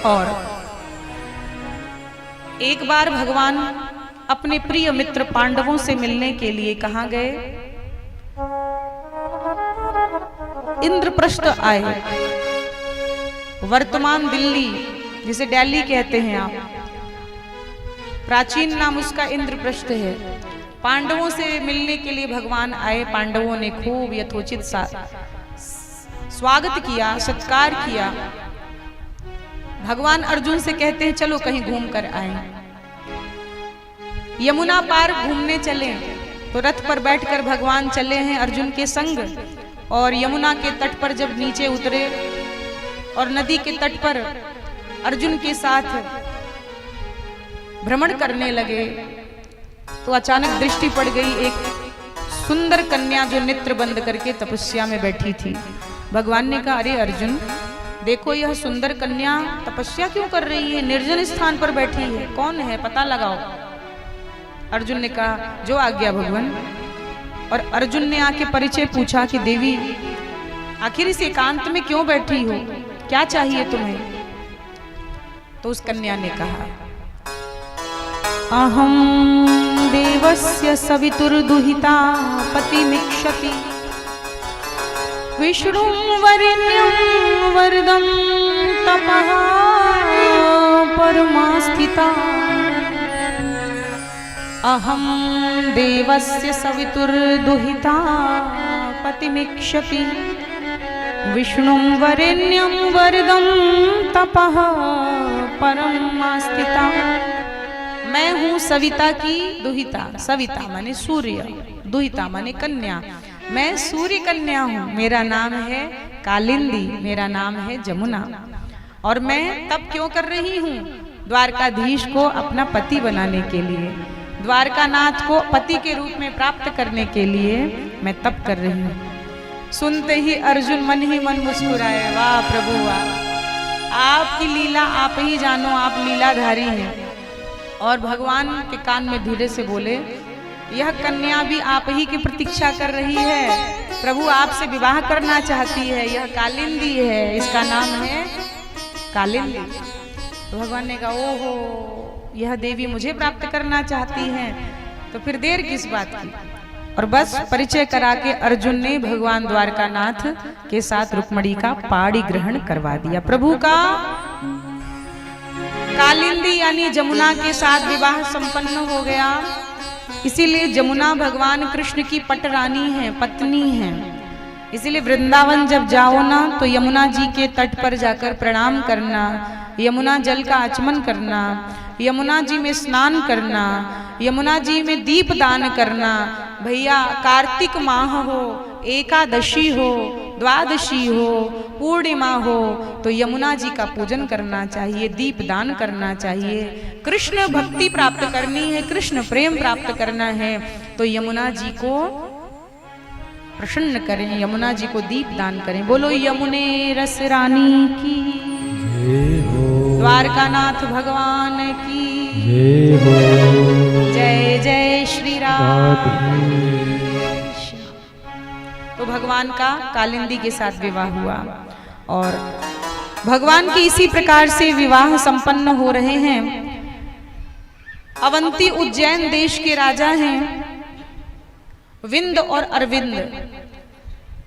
और एक बार भगवान अपने प्रिय मित्र पांडवों से मिलने के लिए कहां गए? इंद्रप्रस्थ आए। वर्तमान दिल्ली, जिसे दिल्ली कहते हैं आप, प्राचीन नाम उसका इंद्रप्रस्थ है। पांडवों से मिलने के लिए भगवान आए। पांडवों ने खूब यथोचित स्वागत किया, सत्कार किया। भगवान अर्जुन से कहते हैं चलो कहीं घूम कर आए। यमुना पार घूमने चले तो रथ पर बैठकर भगवान चले हैं अर्जुन के संग। और यमुना के तट पर जब नीचे उतरे और नदी के तट पर अर्जुन के साथ भ्रमण करने लगे तो अचानक दृष्टि पड़ गई एक सुंदर कन्या जो नेत्र बंद करके तपस्या में बैठी थी। भगवान ने कहा, अरे अर्जुन देखो, यह सुंदर कन्या तपस्या क्यों कर रही है? निर्जन स्थान पर बैठी है, कौन है पता लगाओ। अर्जुन ने कहा, जो आज्ञा भगवान। और अर्जुन ने आके परिचय पूछा कि देवी आखिर इस एकांत में क्यों बैठी हो, क्या चाहिए तुम्हें? तो उस कन्या ने कहा, अहम देवस्य सवितुर्दुहिता पतिमिक्षति विष्णु वरेण्यं वरदं तपः परमास्थिता। अहम देवस्य सवितुर्दुहिता पतिमिक्षति विष्णु वरेण्यं वरदं तपः परमास्थिता। मैं हूँ सविता की दुहिता। सविता माने सूर्य, दुहिता माने कन्या। मैं सूर्य कन्या हूँ। मेरा नाम है कालिंदी, मेरा नाम है जमुना। और मैं तप क्यों कर रही हूँ? द्वारकाधीश को अपना पति बनाने के लिए, द्वारकानाथ को पति के रूप में प्राप्त करने के लिए मैं तप कर रही हूँ। सुनते ही अर्जुन मन ही मन मुस्कुराए, वाह प्रभु वाह, आपकी लीला आप ही जानो, आप लीलाधारी हैं। और भगवान के कान में धीरे से बोले, यह कन्या भी आप ही की प्रतीक्षा कर रही है, प्रभु आपसे विवाह करना चाहती है। यह कालिंदी है, इसका नाम है कालिंदी। तो भगवान ने कहा, ओहो, यह देवी मुझे प्राप्त करना चाहती है, तो फिर देर किस बात की? और बस परिचय करा के अर्जुन ने भगवान द्वारकानाथ के साथ रुक्मणी का पाणी ग्रहण करवा दिया। प्रभु का कालिंदी यानी जमुना के साथ विवाह संपन्न हो गया। इसीलिए जमुना भगवान कृष्ण की पटरानी है, पत्नी है। इसीलिए वृंदावन जब जाओ ना तो यमुना जी के तट पर जाकर प्रणाम करना, यमुना जल का आचमन करना, यमुना जी में स्नान करना, यमुना जी में दीप दान करना। भैया कार्तिक माह हो, एकादशी हो, द्वादशी हो, पूर्णिमा हो तो यमुना जी का पूजन करना चाहिए, दीप दान करना चाहिए। कृष्ण भक्ति प्राप्त करनी है, कृष्ण प्रेम प्राप्त करना है तो यमुना जी को प्रसन्न करें, यमुना जी को दीप दान करें। बोलो यमुने रस रानी की, द्वारकानाथ भगवान की जय जय श्री राम। तो भगवान का कालिंदी के साथ विवाह हुआ और भगवान के इसी प्रकार से विवाह संपन्न हो रहे हैं। अवंती उज्जैन देश के राजा हैं विंद और अरविंद,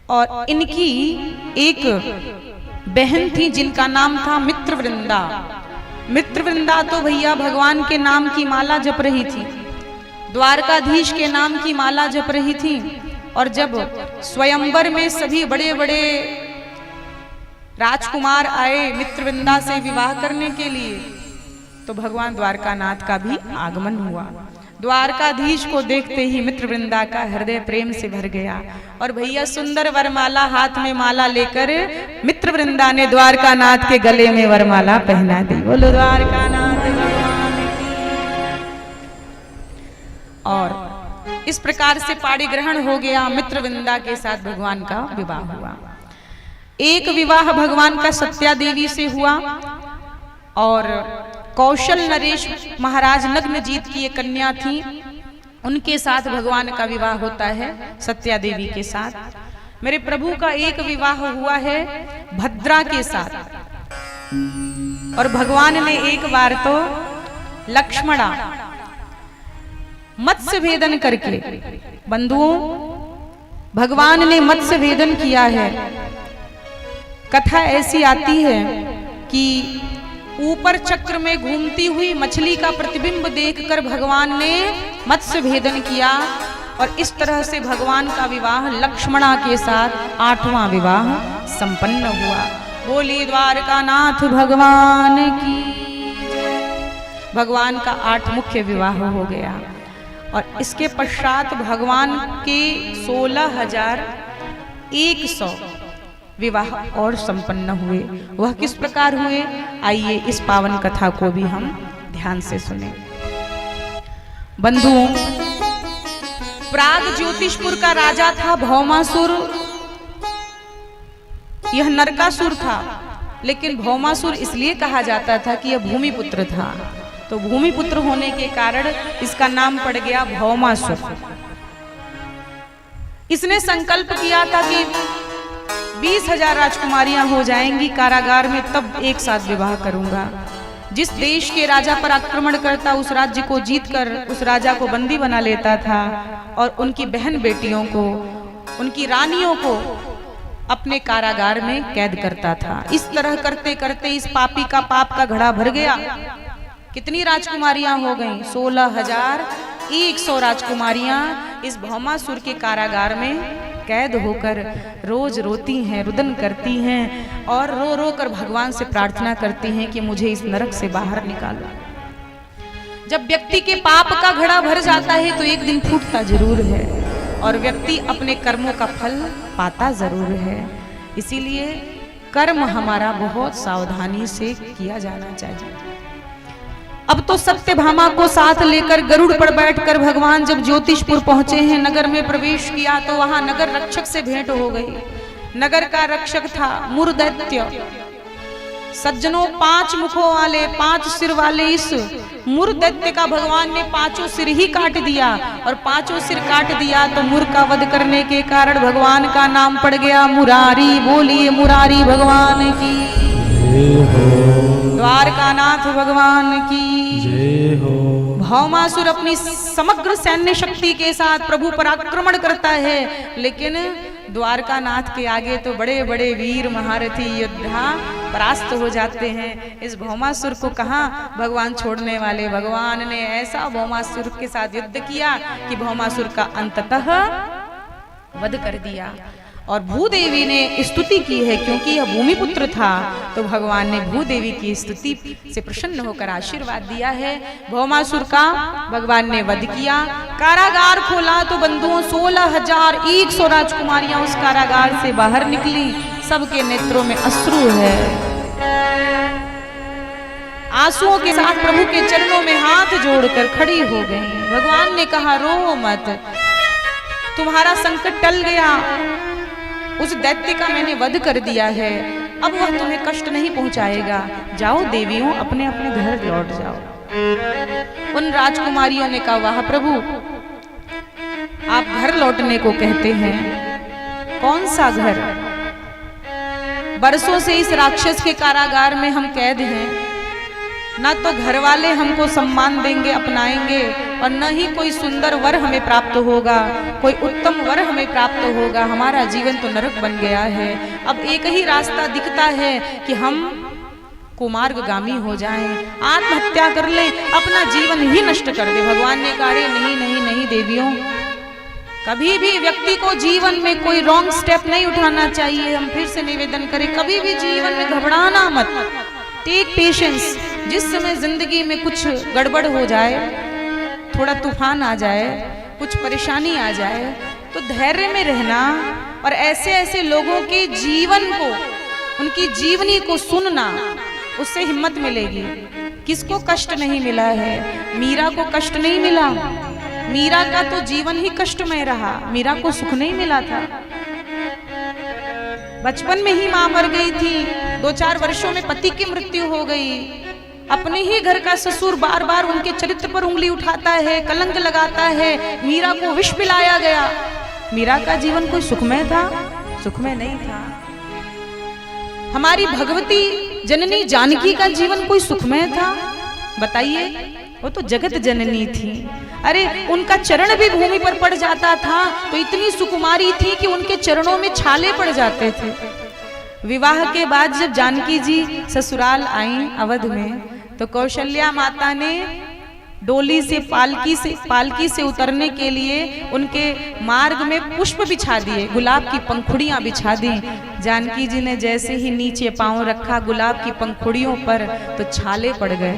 और इनकी एक बहन थी जिनका नाम था मित्रवृंदा। मित्रवृंदा तो भैया भगवान के नाम की माला जप रही थी, द्वारकाधीश के नाम की माला जप रही थी। और जब स्वयंवर में सभी बड़े बड़े राजकुमार आए मित्रवृंदा से विवाह करने के लिए तो भगवान द्वारकानाथ का भी आगमन हुआ। द्वारकाधीश को देखते ही मित्रवृंदा का हृदय प्रेम से भर गया और भैया सुंदर वरमाला हाथ में माला लेकर मित्रवृंदा ने द्वारकानाथ के गले में वरमाला पहना दी। बोलो द्वारकानाथ भगवान की। और इस प्रकार से पाणी ग्रहण हो गया। मित्रवृंदा के साथ भगवान का विवाह हुआ। एक विवाह भगवान का सत्या देवी से हुआ और कौशल नरेश महाराज नग्नजीत की एक कन्या थी, उनके साथ भगवान का विवाह होता है सत्या देवी के साथ। मेरे प्रभु का एक विवाह हुआ है भद्रा के साथ। और भगवान ने एक बार तो लक्ष्मणा मत्स्य भेदन करके, बंधुओं भगवान ने मत्स्य भेदन किया है। कथा ऐसी आती है कि ऊपर चक्र में घूमती हुई मछली का प्रतिबिंब देखकर भगवान ने मत्स्य भेदन किया और इस तरह से भगवान का विवाह लक्ष्मणा के साथ 8वां विवाह संपन्न हुआ। बोली द्वारकानाथ भगवान की। भगवान का 8 मुख्य विवाह हो गया और इसके पश्चात भगवान के 16,100 विवाह और संपन्न हुए। वह किस प्रकार हुए, आइए इस पावन कथा को भी हम ध्यान से सुने। बंधुओं, प्राग ज्योतिषपुर का राजा था भौमासुर। यह नरकासुर था, लेकिन भौमासुर इसलिए कहा जाता था कि यह भूमिपुत्र था, तो भूमिपुत्र होने के कारण इसका नाम पड़ गया भौमासुर। इसने संकल्प किया था कि 20,000 राजकुमारियां हो जाएंगी कारागार में, तब एक साथ विवाह करूंगा। जिस देश के राजा पर आक्रमण करता उस राज्य को जीतकर उस राजा को बंदी बना लेता था और उनकी बहन बेटियों को, उनकी रानियों को अपने कारागार में कैद करता था। इस तरह करते करते इस पापी का पाप का घड़ा भर गया। कितनी राजकुमारियां हो गईं? 16,100 राजकुमारियां इस भौमासुर के कारागार में कैद होकर रोज रोती हैं, रुदन करती हैं और रो रो कर भगवान से प्रार्थना करती हैं कि मुझे इस नरक से बाहर निकालो। जब व्यक्ति के पाप का घड़ा भर जाता है तो एक दिन फूटता जरूर है और व्यक्ति अपने कर्मों का फल पाता जरूर है। इसीलिए कर्म हमारा बहुत सावधानी से किया जाना चाहिए। अब तो सत्यभामा को साथ लेकर गरुड़ पर बैठकर भगवान जब ज्योतिषपुर पहुंचे हैं, नगर में प्रवेश किया तो वहां नगर रक्षक से भेंट हो गई। नगर का रक्षक था मुरदैत्य। सज्जनों, 5 मुखों वाले 5 सिर वाले इस मुरदैत्य का भगवान ने 5 सिर ही काट दिया और 5 सिर काट दिया तो मुर का वध करने के कारण भगवान का नाम पड़ गया मुरारी। बोलिए मुरारी भगवान की द्वारकानाथ भगवान की जय हो। भौमासुर अपनी समग्र सैन्य शक्ति के साथ प्रभु पर आक्रमण करता है, लेकिन द्वारकानाथ के आगे तो बड़े बड़े वीर महारथी योद्धा परास्त हो जाते हैं। इस भौमासुर को कहाँ भगवान छोड़ने वाले। भगवान ने ऐसा भौमासुर के साथ युद्ध किया कि भौमासुर का अंततः वध कर दिया। और भूदेवी ने स्तुति की है, क्योंकि यह भूमिपुत्र था तो भगवान ने भूदेवी की स्तुति से प्रसन्न होकर आशीर्वाद दिया है। भौमासुर का भगवान ने वध किया, कारागार खोला तो बंधुओं 16,100 राजकुमारियां उस कारागार से बाहर निकली। सबके नेत्रों में अश्रु है। आंसुओं के साथ प्रभु के चरणों में हाथ जोड़कर खड़ी हो गई। भगवान ने कहा, रो मत, तुम्हारा संकट टल गया। उस दैत्य का मैंने वध कर दिया है, अब वह तुम्हें कष्ट नहीं पहुंचाएगा। जाओ देवियों, अपने अपने घर लौट जाओ। उन राजकुमारियों ने कहा, वाह प्रभु, आप घर लौटने को कहते हैं, कौन सा घर? बरसों से इस राक्षस के कारागार में हम कैद हैं, ना तो घर वाले हमको सम्मान देंगे, अपनाएंगे, और न ही कोई सुंदर वर हमें प्राप्त होगा, कोई उत्तम वर हमें प्राप्त होगा। हमारा जीवन तो नरक बन गया है। अब एक ही रास्ता दिखता है कि हम कुमार्गगामी हो जाएं, आत्महत्या कर लें, अपना जीवन ही नष्ट कर दे। भगवान ने कहा, नहीं नहीं नहीं देवियों, कभी भी व्यक्ति को जीवन में कोई रॉन्ग स्टेप नहीं उठाना चाहिए। हम फिर से निवेदन करें, कभी भी जीवन में घबराना मत। Take patience. जिस समय जिंदगी में कुछ गड़बड़ हो जाए, थोड़ा तूफान आ जाए, कुछ परेशानी आ जाए, तो धैर्य में रहना और ऐसे ऐसे लोगों के जीवन को, उनकी जीवनी को सुनना, उससे हिम्मत मिलेगी। किसको कष्ट नहीं मिला है? मीरा को कष्ट नहीं मिला। मीरा का तो जीवन ही कष्टमय रहा, मीरा को सुख नहीं मिला था। बचपन में ही मां मर गई थी, 2-4 वर्षों में पति की मृत्यु हो गई। अपने ही घर का ससुर बार बार उनके चरित्र पर उंगली उठाता है, कलंक लगाता है। मीरा को विष पिलाया गया। मीरा का जीवन कोई सुखमय था? सुखमय नहीं था। हमारी भगवती जननी जानकी का जीवन कोई सुखमय था? बताइए, वो तो जगत जननी थी। अरे उनका चरण भी भूमि पर पड़ जाता था तो इतनी सुकुमारी थी कि उनके चरणों में छाले पड़ जाते थे। विवाह के बाद जब जानकी जी ससुराल आई अवध में, तो कौशल्या माता ने डोली से पालकी से उतरने के लिए उनके मार्ग में पुष्प बिछा दिए, गुलाब की पंखुड़ियां बिछा दी। जानकी जी ने जैसे ही नीचे पांव रखा गुलाब की पंखुड़ियों पर, तो छाले पड़ गए।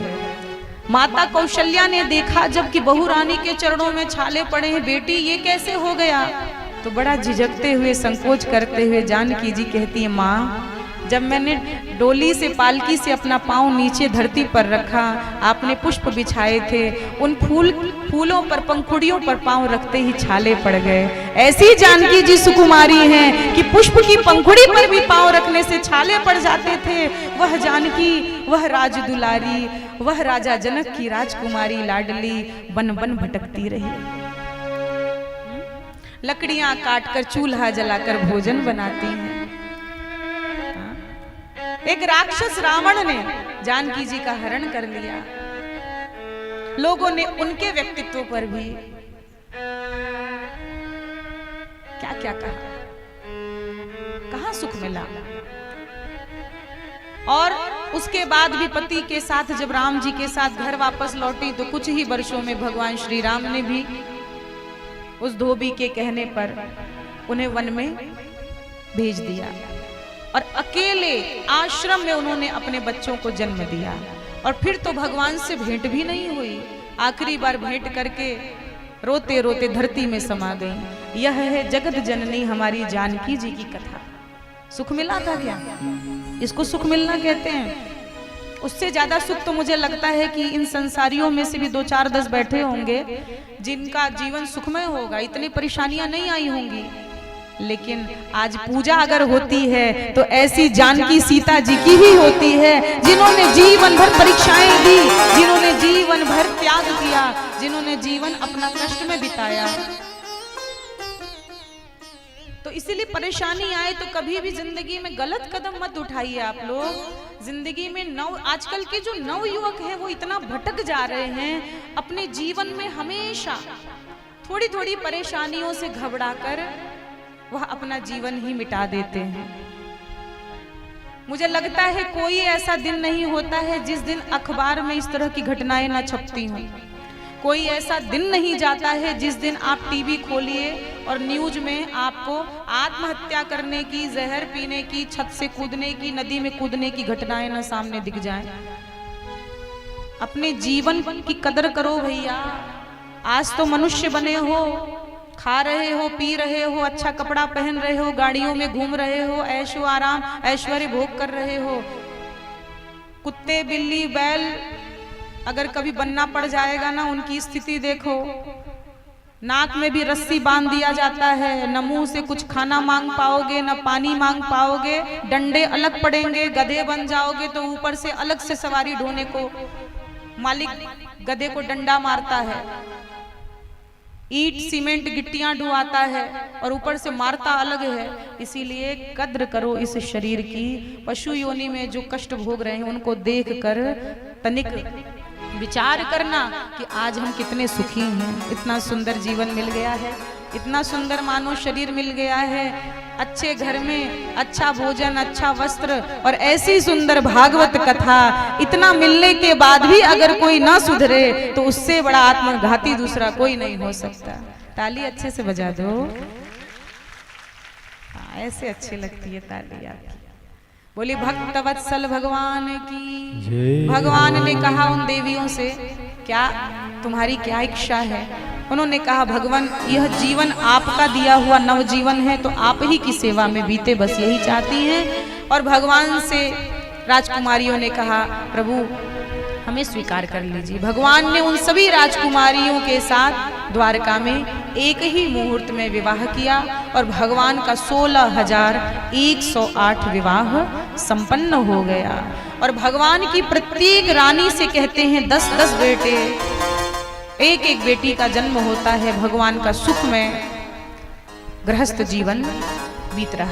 माता कौशल्या ने देखा जबकि बहू रानी के चरणों में छाले पड़े हैं, बेटी ये कैसे हो गया? तो बड़ा झिझकते हुए, संकोच करते हुए जानकी जी कहती है, माँ जब मैंने डोली से पालकी से अपना पांव नीचे धरती पर रखा, आपने पुष्प बिछाए थे, उन फूलों पर, पंखुड़ियों पर पांव रखते ही छाले पड़ गए। ऐसी जानकी जी सुकुमारी हैं कि पुष्प की पंखुड़ी पर भी पांव रखने से छाले पड़ जाते थे। वह जानकी, वह राज दुलारी, वह राजा जनक की राजकुमारी लाडली बन बन भटकती रही। लकड़ियां काटकर चूल्हा जलाकर भोजन बनाती हैं। एक राक्षस रावण ने जानकी जी का हरण कर लिया। लोगों ने उनके व्यक्तित्व पर भी क्या क्या कहा, कहां सुख मिला। और उसके बाद भी पति के साथ जब राम जी के साथ घर वापस लौटी, तो कुछ ही वर्षों में भगवान श्री राम ने भी उस धोबी के कहने पर उन्हें वन में भेज दिया और अकेले आश्रम में उन्होंने अपने बच्चों को जन्म दिया। और फिर तो भगवान से भेंट भी नहीं हुई, आखिरी बार भेंट करके रोते रोते धरती में समा गई। यह है जगत जननी हमारी जानकी जी की कथा। सुख मिला था क्या? इसको सुख मिलना कहते हैं। उससे ज्यादा सुख तो मुझे लगता है कि इन संसारियों में से भी 2 4 10 बैठे होंगे जिनका जीवन सुखमय होगा, इतनी परेशानियां नहीं आई होंगी। लेकिन आज पूजा अगर होती है तो ऐसी जानकी सीता जी की ही होती है, जिन्होंने जीवन भर परीक्षाएं दी, जिन्होंने जीवन भर त्याग किया, जिन्होंने जीवन अपना कष्ट में बिताया। तो इसीलिए परेशानी आए तो कभी भी जिंदगी में गलत कदम मत उठाइए आप लोग। जिंदगी में आजकल के जो नव युवक हैं वो इतना भटक जा रहे हैं, अपने जीवन में हमेशा थोड़ी थोड़ी परेशानियों से घबराकर वह अपना जीवन ही मिटा देते हैं। मुझे लगता है कोई ऐसा दिन नहीं होता है जिस दिन अखबार में इस तरह की घटनाएं न छपती हों। कोई ऐसा दिन नहीं जाता है जिस दिन आप टीवी खोलिए और न्यूज में आपको आत्महत्या करने की, जहर पीने की, छत से कूदने की, नदी में कूदने की घटनाएं न सामने दिख जाएं। अपने जीवन की कदर करो भैया। आज तो मनुष्य बने हो, खा रहे हो, पी रहे हो, अच्छा कपड़ा पहन रहे हो, गाड़ियों में घूम रहे हो, ऐशो आराम ऐश्वर्य भोग कर रहे हो। कुत्ते, बिल्ली, बैल अगर कभी बनना पड़ जाएगा ना, उनकी स्थिति देखो। नाक में भी रस्सी बांध दिया जाता है, न मुंह से कुछ खाना मांग पाओगे, न पानी मांग पाओगे, डंडे अलग पड़ेंगे, गधे बन जाओगे तो ऊपर से अलग से सवारी ढोने को मालिक गधे को डंडा मारता है, ईंट सीमेंट गिट्टियां ढुआता है और ऊपर से मारता अलग है। इसीलिए कद्र करो इस शरीर की। पशु योनि में जो कष्ट भोग रहे हैं उनको देखकर तनिक विचार करना कि आज हम कितने सुखी हैं। इतना सुंदर जीवन मिल गया है, इतना सुंदर मानव शरीर मिल गया है, अच्छे घर में अच्छा भोजन, अच्छा वस्त्र और ऐसी सुंदर भागवत कथा। इतना मिलने के बाद भी अगर कोई ना सुधरे तो उससे बड़ा आत्मघाती दूसरा कोई नहीं हो सकता। ताली अच्छे से बजा दो। हाँ, ऐसे अच्छी लगती है ताली आपकी। बोली भक्त वत्सल भगवान की। भगवान ने कहा उन देवियों से, क्या तुम्हारी क्या इच्छा है? उन्होंने कहा, भगवान यह जीवन आपका दिया हुआ नवजीवन है, तो आप ही की सेवा में बीते, बस यही चाहती हैं। और भगवान से राजकुमारियों ने कहा, प्रभु हमें स्वीकार कर लीजिए। भगवान ने उन सभी राजकुमारियों के साथ द्वारका में एक ही मुहूर्त में विवाह किया और भगवान का 16,108 विवाह संपन्न हो गया। और भगवान की प्रत्येक रानी से कहते हैं 10-10 बेटे, एक एक बेटी का जन्म होता है। भगवान का सुख में गृहस्थ जीवन बीत रहा।